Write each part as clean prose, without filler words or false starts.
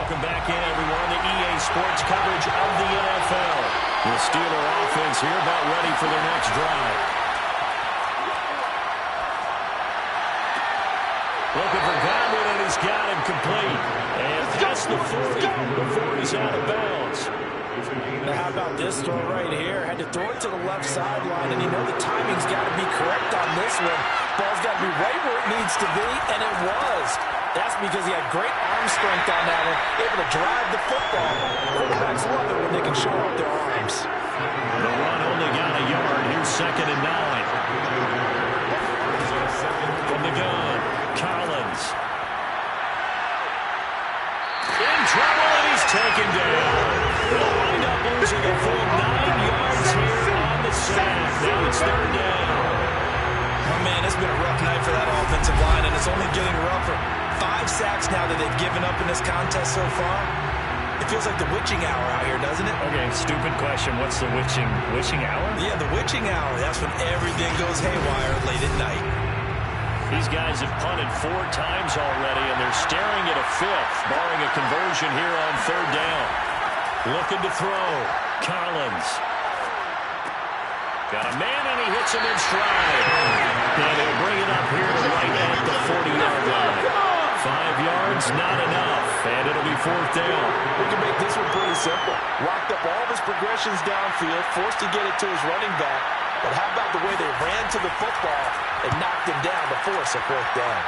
Welcome back in, everyone, to EA Sports coverage of the NFL. The Steeler offense here about ready for their next drive. Looking for Godwin, and he's got him complete. And just the 40 before he's out of bounds. Now, how about this throw right here? Had to throw it to the left sideline, and you know the timing's got to be correct on this one. Ball's got to be right where it needs to be, and it was. That's because he had great arm strength on that one, able to drive the football. Quarterbacks love it when they can show off their arms. The run only got a yard. Here's 2nd and 9. From the gun, Collins. In trouble, and he's taken down. They'll wind up losing a full 9 yards here on the sack. Now it's 3rd down. Oh, man, it's been a rough night for that offensive line, and it's only getting rougher. 5 sacks now that they've given up in this contest so far. It feels like the witching hour out here, doesn't it? Okay, stupid question. What's the witching hour? Yeah, the witching hour. That's when everything goes haywire late at night. These guys have punted 4 times already, and they're staring at a 5th, barring a conversion here on 3rd down. Looking to throw. Collins. Got a man, and he hits him in stride. And he'll bring it up here to right at the 40-yard line. 5 yards, not enough, and it'll be 4th down. We can make this one pretty simple. Locked up all of his progressions downfield, forced to get it to his running back. But how about the way they ran to the football and knocked him down to force a 4th down?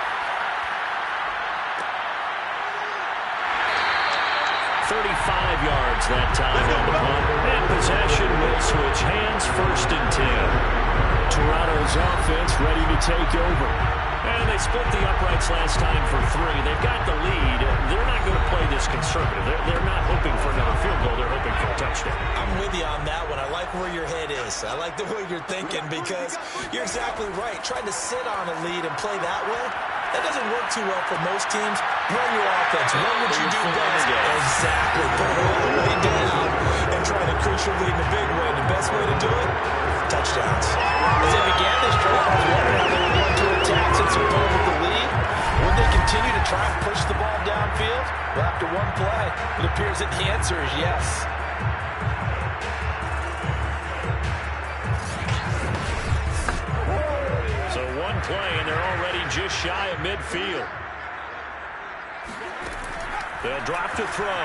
35 yards that time on the punt. And possession will switch hands, 1st and 10. Toronto's offense ready to take over. And they split the uprights last time for 3. They've got the lead. They're not going to play this conservative. They're not hoping for another field goal. They're hoping for a touchdown. I'm with you on that one. I like where your head is. I like the way you're thinking because you're exactly right. Trying to sit on a lead and play that way, that doesn't work too well for most teams. Run your offense. Run what you do best. Exactly. Put it all the way down and try to crucial lead in a big way. The best way to do it? Touchdowns. As they began this drive, I was wondering how they were going to attack since they're going with the lead. Would they continue to try and push the ball downfield? Well, after one play, it appears that the answer is yes. So one play, and they're already just shy of midfield. They'll drop to throw.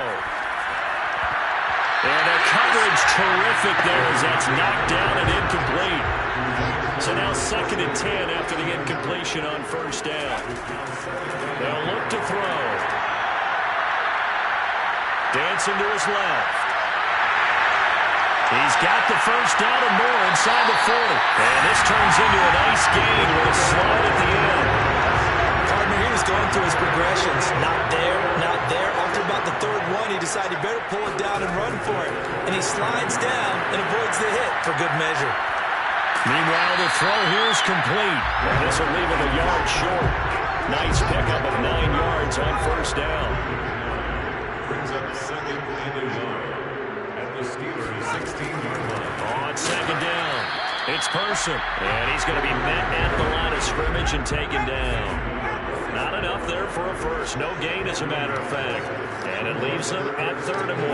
And the coverage terrific there as that's knocked down and incomplete. So now 2nd and 10 after the incompletion on 1st down. They'll look to throw. Dancing to his left. He's got the 1st down and more inside the 40. And this turns into a nice gain with a slide at the end. Partner, he was going through his progressions. Not there, not there. After about the 3rd one, he decided he better pull it down and run for it. And he slides down and avoids the hit for good measure. Meanwhile, the throw here is complete. And this will leave him a yard short. Nice pickup of 9 yards on 1st down. Brings up 2nd and 9 at the Steelers' 16-yard line. On 2nd down, it's Person. And he's going to be met at the line of scrimmage and taken down. Not enough there for a first. No gain, as a matter of fact. And it leaves them at 3rd and 1.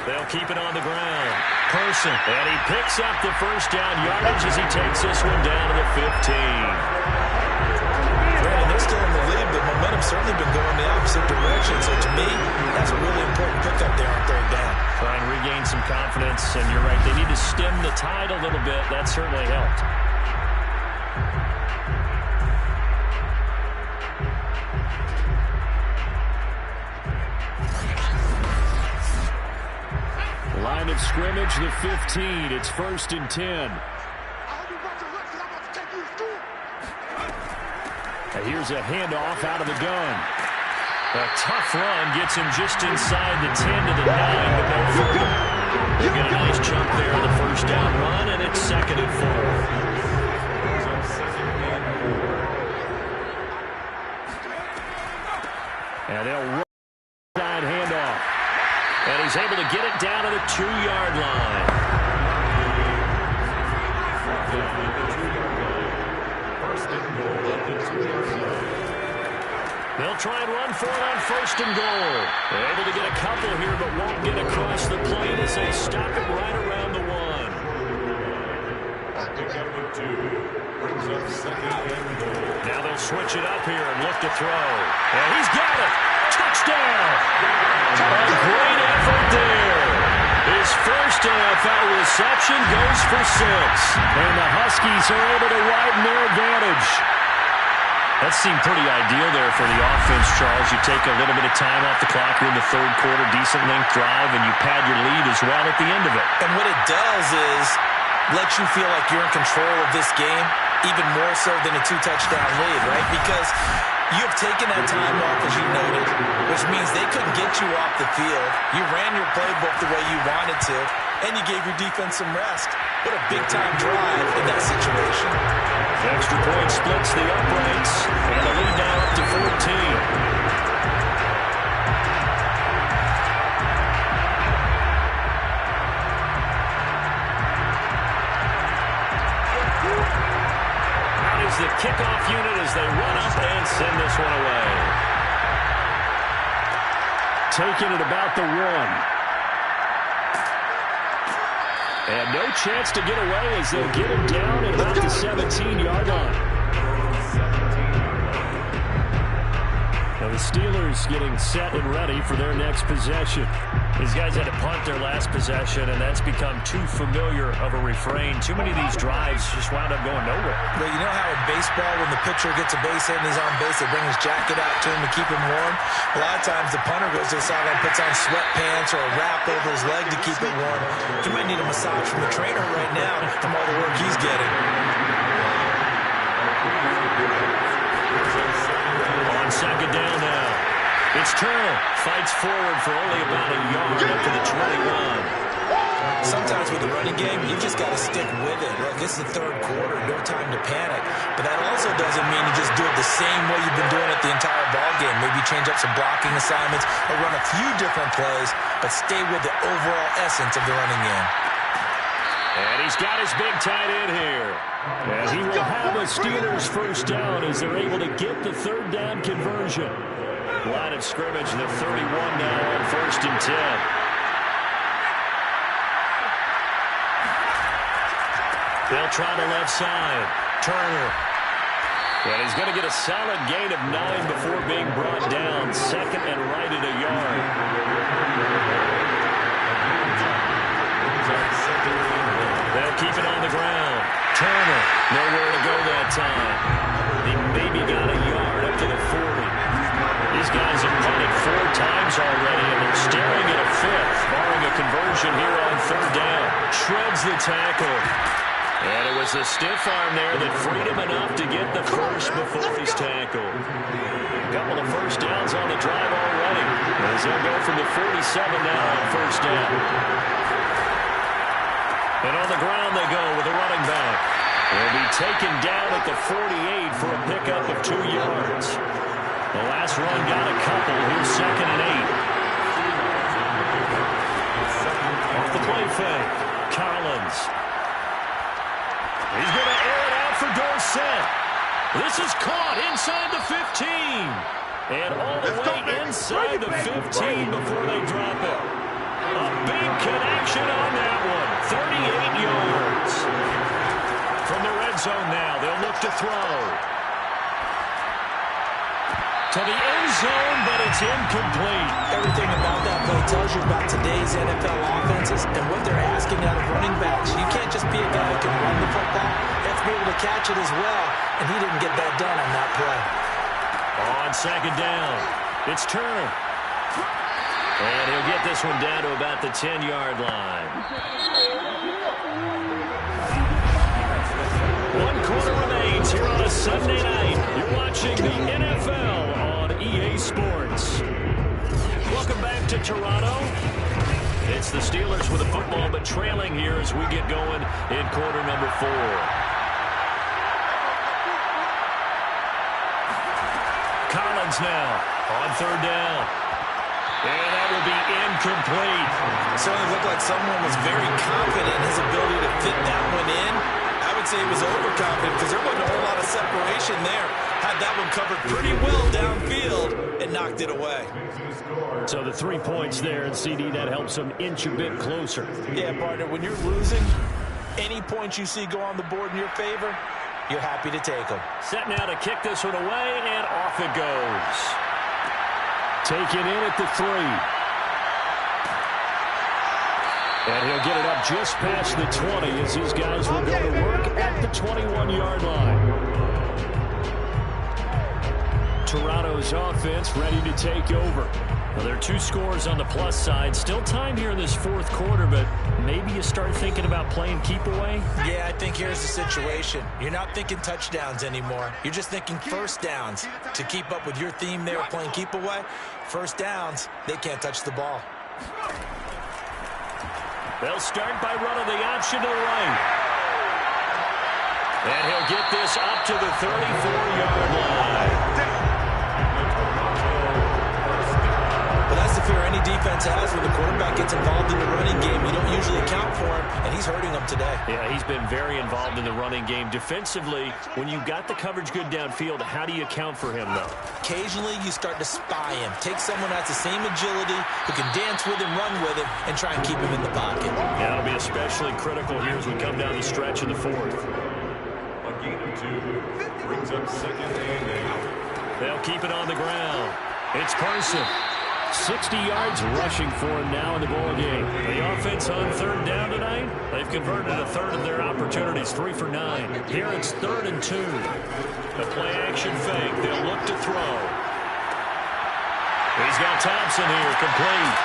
They'll keep it on the ground. Person. And he picks up the 1st down yardage as he takes this one down to the 15. Brandon, they're still in the lead, but momentum's certainly been going the opposite direction. So to me, that's a really important pickup there on 3rd down. Try and regain some confidence. And you're right, they need to stem the tide a little bit. That certainly helped. Line of scrimmage, the 15. It's 1st and 10. Here's a handoff out of the gun. A tough run gets him just inside the 10 to the 9, but no further. They get a nice jump there on the 1st down run, and it's 2nd and 4. And they'll run side handoff. And he's able to get it down to the 2-yard line. They'll try and run for it on 1st and goal. They're able to get a couple here, but won't get across the plate as they stop it right around the 1. Pick up the 2. Brings up 2nd and goal. Now they'll switch it up here and look to throw. And he's got it. Touchdown. A great effort there. His first NFL reception goes for 6. And the Huskies are able to widen their advantage. That seemed pretty ideal there for the offense, Charles. You take a little bit of time off the clock here in the 3rd quarter, decent length drive, and you pad your lead as well at the end of it. And what it does is let you feel like you're in control of this game, even more so than a 2-touchdown lead, right? Because you have taken that time off, as you noted, which means they couldn't get you off the field. You ran your playbook the way you wanted to, and you gave your defense some rest. What a big-time drive in that situation. The extra point splits the uprights, and the lead now up to 14. The kickoff unit as they run up and send this one away. Taking it about the 1. And no chance to get away as they'll get him down at about the 17-yard line. Now the Steelers getting set and ready for their next possession. These guys had to punt their last possession, and that's become too familiar of a refrain. Too many of these drives just wound up going nowhere. But you know how in baseball, when the pitcher gets a base hit and he's on base, they bring his jacket out to him to keep him warm? A lot of times the punter goes to the sideline, puts on sweatpants or a wrap over his leg to keep it warm. He might need a massage from the trainer right now from all the work he's getting. On 2nd down now. It's Turner. Fights forward for only about a yard up to the 21. Sometimes with the running game, you just got to stick with it. Look, this is the 3rd quarter, no time to panic. But that also doesn't mean you just do it the same way you've been doing it the entire ball game. Maybe change up some blocking assignments or run a few different plays, but stay with the overall essence of the running game. And he's got his big tight end here. And he will have a Steelers 1st down as they're able to get the 3rd down conversion. Line of scrimmage, the 31 now on 1st and 10. They'll try the left side. Turner. And he's going to get a solid gain of 9 before being brought down. 2nd and right at a yard. They'll keep it on the ground. Turner, nowhere to go that time. He maybe got a yard up to the 40. These guys have punted 4 times already, and they're staring at a 5th, barring a conversion here on 3rd down. Shreds the tackle. And it was a stiff arm there that freed him enough to get the first before he's tackled. A couple of 1st downs on the drive already, as they'll go from the 47 now on 1st down. And on the ground they go with a running back. They'll be taken down at the 48 for a pickup of 2 yards. The last run got a couple. Here's 2nd and 8. Off the play fake. Collins. He's going to air it out for Dorsett. This is caught inside the 15. And all the way inside the 15 before they drop it. A big connection on that one. 38 yards. From the red zone now, they'll look to throw. To the end zone, but it's incomplete. Everything about that play tells you about today's NFL offenses and what they're asking out of running backs. You can't just be a guy who can run the football. You have to be able to catch it as well, and he didn't get that done on that play. On 2nd down, it's Turner. And he'll get this one down to about the 10-yard line. 1 quarter remains here on a Sunday night. You're watching the NFL on EA Sports. Welcome back to Toronto. It's the Steelers with the football, but trailing here as we get going in quarter number 4. Collins now on 3rd down. And that will be incomplete. It certainly looked like someone was very confident in his ability to fit that one in. I would say he was overconfident because there wasn't a whole lot of separation there. Had that one covered pretty well downfield and knocked it away. So the 3 points there, and CD, that helps them inch a bit closer. Yeah, partner, when you're losing, any points you see go on the board in your favor, you're happy to take them. Set now to kick this one away, and off it goes. Taken in at the 3. And he'll get it up just past the 20 as his guys will go to work at the 21-yard line. Toronto's offense ready to take over. Well, there are 2 scores on the plus side. Still time here in this fourth quarter, but maybe you start thinking about playing keep away? Yeah, I think here's the situation. You're not thinking touchdowns anymore. You're just thinking first downs. To keep up with your theme there of playing keep away, first downs, they can't touch the ball. They'll start by running the option to the right. And he'll get this up to the 34-yard line. Well, that's the fear any defense has when the quarterback gets involved in the running game. You don't usually account for him, and he's hurting them today. Yeah, he's been very involved in the running game. Defensively, when you've got the coverage good downfield, how do you account for him, though? Occasionally, you start to spy him. Take someone that's the same agility, who can dance with him, run with him, and try and keep him in the pocket. Yeah, that'll be especially critical here as we come down the stretch in the fourth. A gain of 2 brings up second and 8. They'll keep it on the ground. It's Carson. 60 yards rushing for him now in the ball game. The offense on third down tonight, they've converted a third of their opportunities, 3 for 9. Here it's 3rd and 2. The play action fake. They'll look to throw. He's got Thompson here, complete.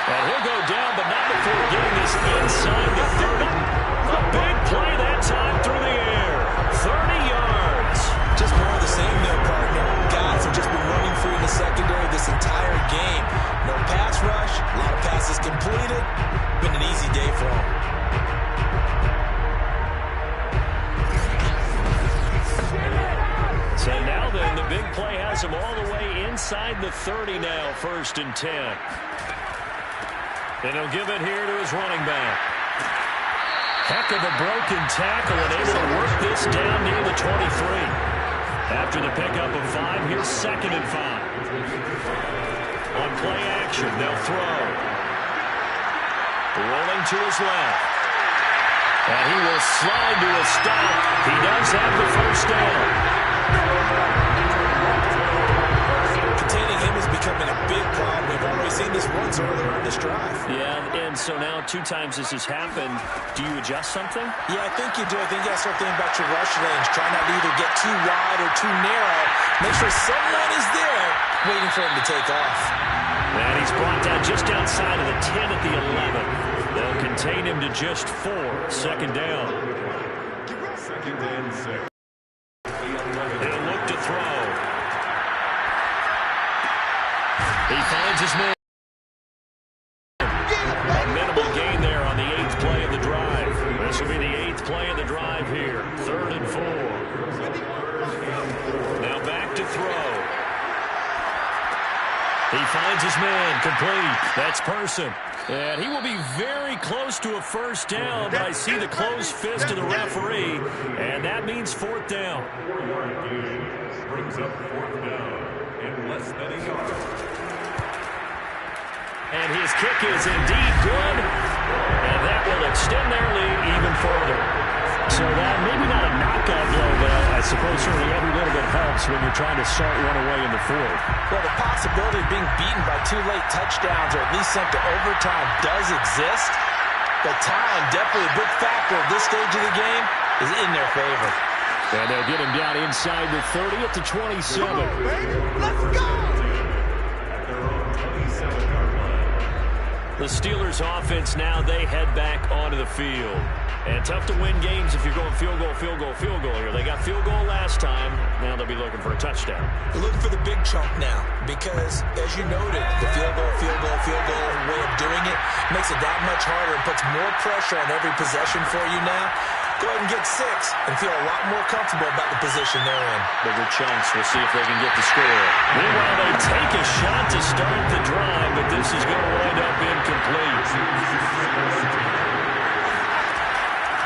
And he'll go down, but not before getting this inside the 30. A big play that time through the air. 30 yards. Just more of the same there, partner. Guys have just been running free in the secondary this entire game. No pass rush, a lot of passes completed. Been an easy day for them. So now then, the big play has him all the way inside the 30 now, 1st and 10. And he'll give it here to his running back. Heck of a broken tackle and able to work this down near the 23. After the pickup of 5, here's 2nd and 5. On play action, they'll throw. Rolling to his left. And he will slide to a stop. He does have the first down. Containing him is becoming a big problem. We've already seen this once earlier in this drive. Yeah, and so now 2 times this has happened. Do you adjust something? Yeah, I think you do. I think you got to start thinking about your rush lanes. Try not to either get too wide or too narrow. Make sure someone is there waiting for him to take off. And he's brought down just outside of the 10 at the 11. They'll contain him to just 4. 2nd down. 2nd and 6. He'll look to throw. He finds his man. A minimal gain there on the 8th play of the drive. This will be the 8th play of the drive here. 3rd and 4. Now back to throw. He finds his man, complete. That's Person. And he will be very close to a first down, but I see the closed fist of the referee, and that means 4th down. 4-yard gain brings up 4th down and less than a yard. And his kick is indeed good, and that will extend their lead even further. So that maybe not a knockout blow, but I suppose certainly every little bit helps when you're trying to start one away in the fourth. Well, the possibility of being beaten by 2 late touchdowns or at least sent to overtime does exist, but time, definitely a big factor at this stage of the game, is in their favor. And they'll get him down inside the 30 at the 27. Let's go! At their own 27-yard line. The Steelers' offense now, they head back onto the field. And tough to win games if you're going field goal, field goal, field goal here. They got field goal last time. Now they'll be looking for a touchdown. They're looking for the big chunk now because, as you noted, the field goal way of doing it makes it that much harder and puts more pressure on every possession for you now. Go ahead and get 6 and feel a lot more comfortable about the position they're in. Bigger chunks. We'll see if they can get the score. Meanwhile, they take a shot to start the drive, but this is going to wind up incomplete.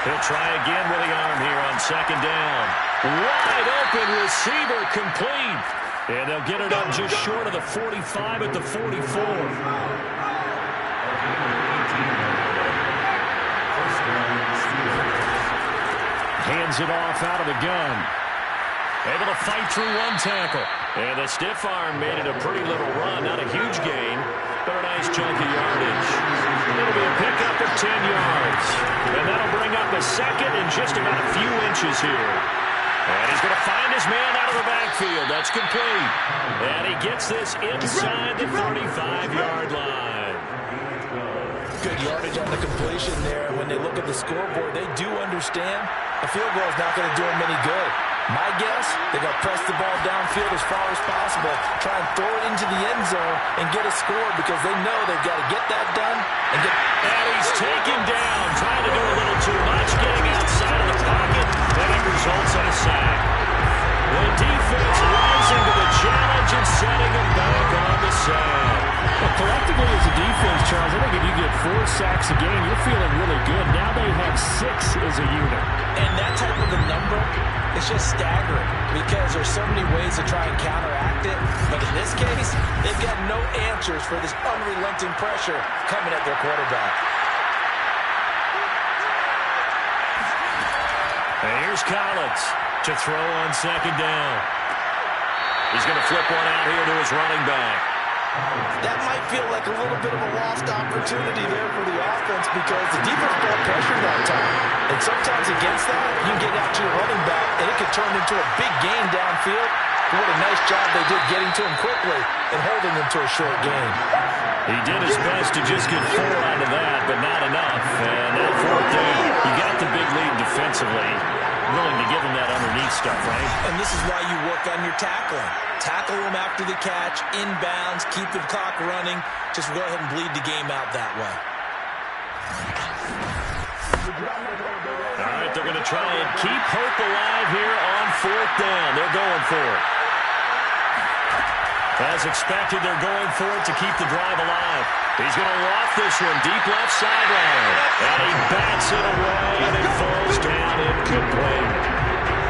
He'll try again with the arm here on on second down. Wide open receiver complete. And they'll get it up just short of the 45 at the 44. Hands it off out of the gun. Able to fight through one tackle. And the stiff arm made it a pretty little run. Not a huge gain, but a nice chunk of yardage. It'll be a pickup of 10 yards. And that'll bring up a second in just about a few inches here. And he's going to find his man out of the backfield. That's complete. And he gets this inside the 35-yard line. Good yardage on the completion there. When they look at the scoreboard, they do understand a field goal is not going to do them any good. My guess, they got to press the ball downfield as far as possible, try and throw it into the end zone and get a score because they know they've got to get that done. And he's taken down, trying to do a little too much, getting outside of the pocket, and it results in a sack. The defense rising to the challenge and setting them back on the sack. Well, collectively as a defense, Charles, I think if you get 4 sacks a game, you're feeling really good. Now they have 6 as a unit. And that type of a number, it's just staggering because there's so many ways to try and counteract it. But in this case, they've got no answers for this unrelenting pressure coming at their quarterback. And here's Collins to throw on second down. He's going to flip one out here to his running back. That might feel like a little bit of a lost opportunity there for the offense because the defense got pressure that time. And sometimes against that, you can get out to your running back, and it could turn into a big gain downfield. But what a nice job they did getting to him quickly and holding him to a short gain. He did his best to just get 4 out of that, but not enough. And now 4th down. You got the big lead defensively. Willing to give him that underneath stuff, right? And this is why you work on your tackling. Tackle him after the catch, inbounds, keep the clock running. Just go ahead and bleed the game out that way. All right, they're going to try and keep hope alive here on 4th down. They're going for it. As expected, they're going for it to keep the drive alive. He's going to loft this one deep left sideline. And he bats it away, and it falls down incomplete.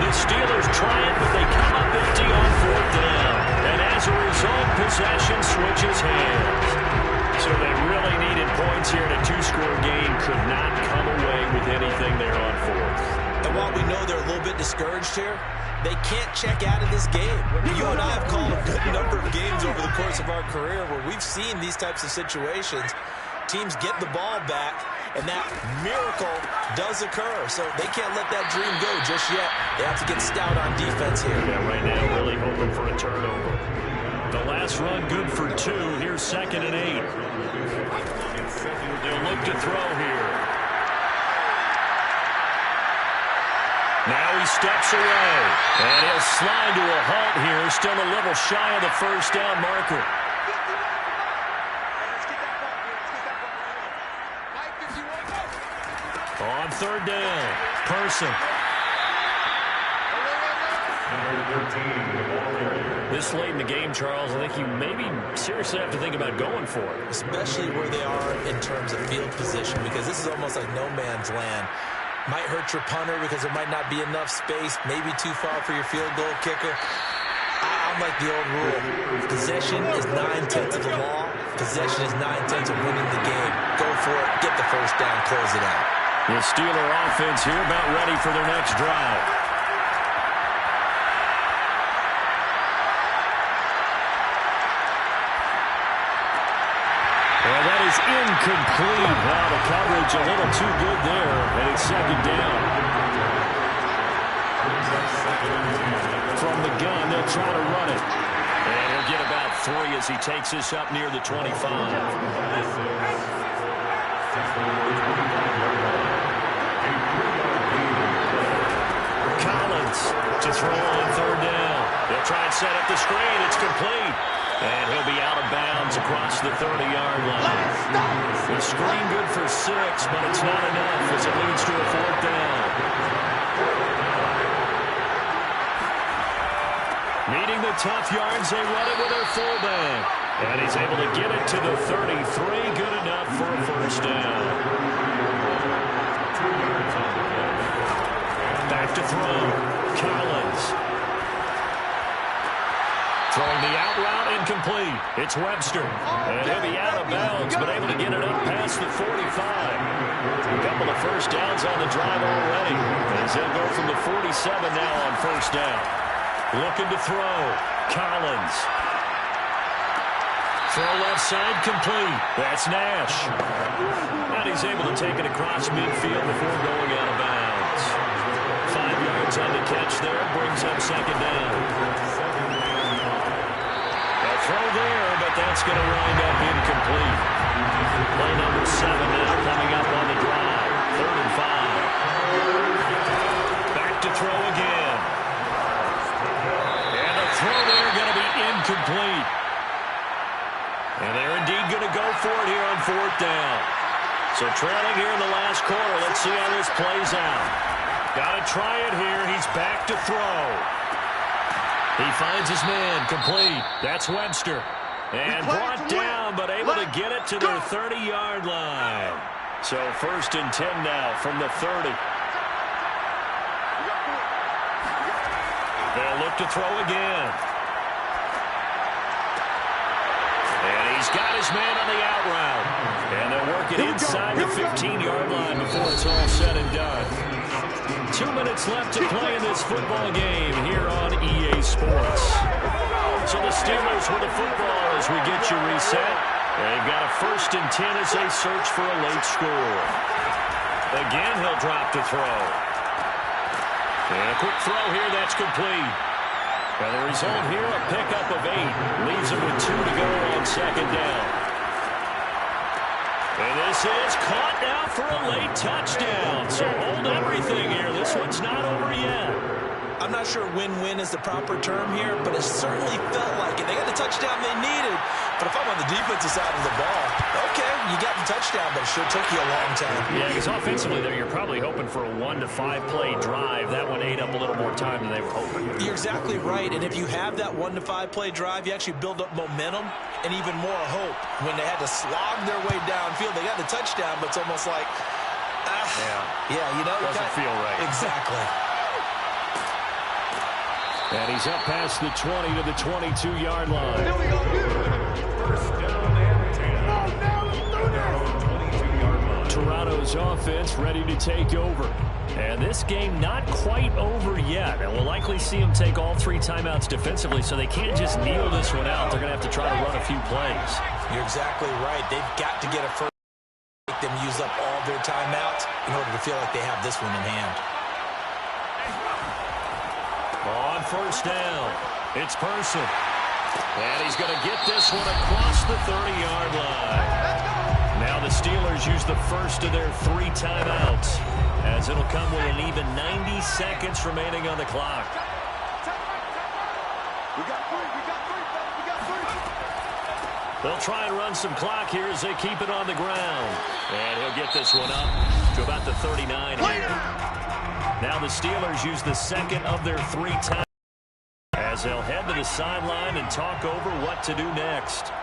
The Steelers try it, but they come up empty on 4th down. And as a result, possession switches hands. So they really needed points here in a 2-score game. Could not come away with anything there on 4th. And while we know they're a little bit discouraged here, they can't check out of this game. You and I have called a good number of games over the course of our career where we've seen these types of situations. Teams get the ball back, and that miracle does occur. So they can't let that dream go just yet. They have to get stout on defense here. Yeah, right now really hoping for a turnover. The last run good for 2. Here's 2nd and 8. They'll look to throw here. Now he steps away, and he'll slide to a halt here, still a little shy of the 1st down marker. On 3rd down, Person. This late in the game, Charles, I think you maybe seriously have to think about going for it. Especially where they are in terms of field position, because this is almost like no man's land. Might hurt your punter because there might not be enough space, maybe too far for your field goal kicker. I'm like the old rule. Possession is 9/10 of the law. Possession is 9/10 of winning the game. Go for it, get the 1st down, close it out. The Steeler offense here about ready for their next drive. And that is incomplete. Wow, the coverage a little too good there, and it's 2nd down. From the gun, they'll try to run it. And he'll get about 3 as he takes this up near the 25. Collins to throw on 3rd down. They'll try and set up the screen. It's complete. And he'll be out of bounds across the 30-yard line. The screen good for 6, but it's not enough as it leads to a 4th down. Needing the tough yards, they run it with their fullback. And he's able to get it to the 33. Good enough for a 1st down. Back to throw. Collins. Throwing the out route incomplete. It's Webster. And he'll be out of bounds, but able to get it up past the 45. A couple of first downs on the drive already. As they'll go from the 47 now on first down. Looking to throw. Collins. Throw left side complete. That's Nash. And he's able to take it across midfield before going out of bounds. 5 yards on the catch there. Brings up second down. A throw there, but that's going to wind up incomplete. Play number 7 now coming up on the drive. 3rd and 5. Back to throw again. And a throw there going to be incomplete. And they're indeed going to go for it here on 4th down. So trailing here in the last quarter. Let's see how this plays out. Got to try it here. He's back to throw. He finds his man. Complete. That's Webster. And brought down, but able to get it to their 30-yard line. So 1st and 10 now from the 30. They'll look to throw again. And he's got his man on the out route. And they'll work it inside the 15-yard line before it's all said and done. 2 minutes left to play in this football game here on EA Sports. So the Steelers with the football as we get you reset. They've got a 1st and 10 as they search for a late score. Again, he'll drop to throw. And a quick throw here, that's complete. And the result here, a pickup of 8. Leaves him with 2 to go on second down. And this is caught now for a late touchdown. So hold everything here. This one's not over yet. I'm not sure win-win is the proper term here, but it certainly felt like it. They got the touchdown they needed. But if I'm on the defensive side of the ball, okay, you got the touchdown, but it sure took you a long time. Yeah, because offensively there, you're probably hoping for a 1 to 5 play drive. That one ate up a little more time than they were hoping. You're exactly right, and if you have that 1 to 5 play drive, you actually build up momentum and even more hope. When they had to slog their way downfield, they got the touchdown, but it's almost like, yeah, you know. Doesn't feel right. Exactly. And he's up past the 20 to the 22-yard line. Here we go. First down and 10. Toronto's offense ready to take over. And this game not quite over yet. And we'll likely see them take all 3 timeouts defensively, so they can't just kneel this one out. They're going to have to try to run a few plays. You're exactly right. They've got to get a first, make them use up all their timeouts in order to feel like they have this one in hand. On first down, it's Person. And he's going to get this one across the 30-yard line. Now the Steelers use the first of their 3 timeouts, as it'll come with an even 90 seconds remaining on the clock. They'll try and run some clock here as they keep it on the ground. And he'll get this one up to about the 39 here. Now the Steelers use the second of their 3 timeouts as they'll head to the sideline and talk over what to do next.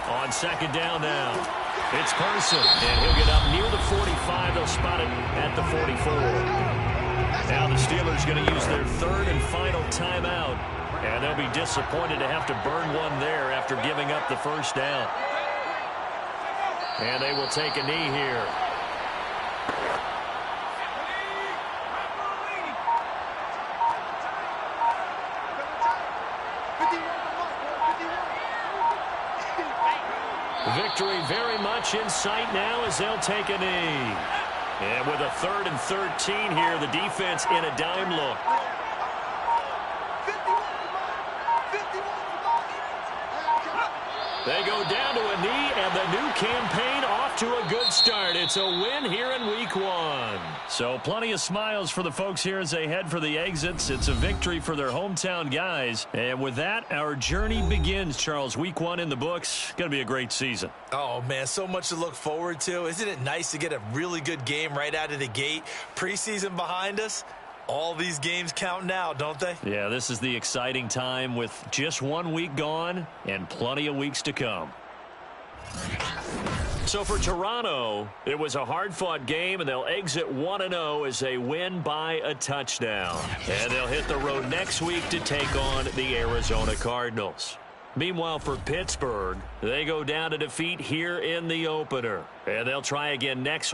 On second down now, it's Person, and he'll get up near the 45. They'll spot it at the 44. Now the Steelers going to use their 3rd and final timeout, and they'll be disappointed to have to burn one there after giving up the first down. And they will take a knee here. Victory very much in sight now as they'll take a knee. And with a 3rd and 13 here, the defense in a dime look. They go down to a knee, and the new campaign off to a good start. It's a win here in Week 1. So plenty of smiles for the folks here as they head for the exits. It's a victory for their hometown guys. And with that, our journey begins, Charles. Week 1 in the books. Going to be a great season. Oh, man, so much to look forward to. Isn't it nice to get a really good game right out of the gate? Preseason behind us. All these games count now, don't they? Yeah, this is the exciting time with just 1 week gone and plenty of weeks to come. So for Toronto, it was a hard-fought game, and they'll exit 1-0 as they win by a touchdown. And they'll hit the road next week to take on the Arizona Cardinals. Meanwhile, for Pittsburgh, they go down to defeat here in the opener. And they'll try again next week.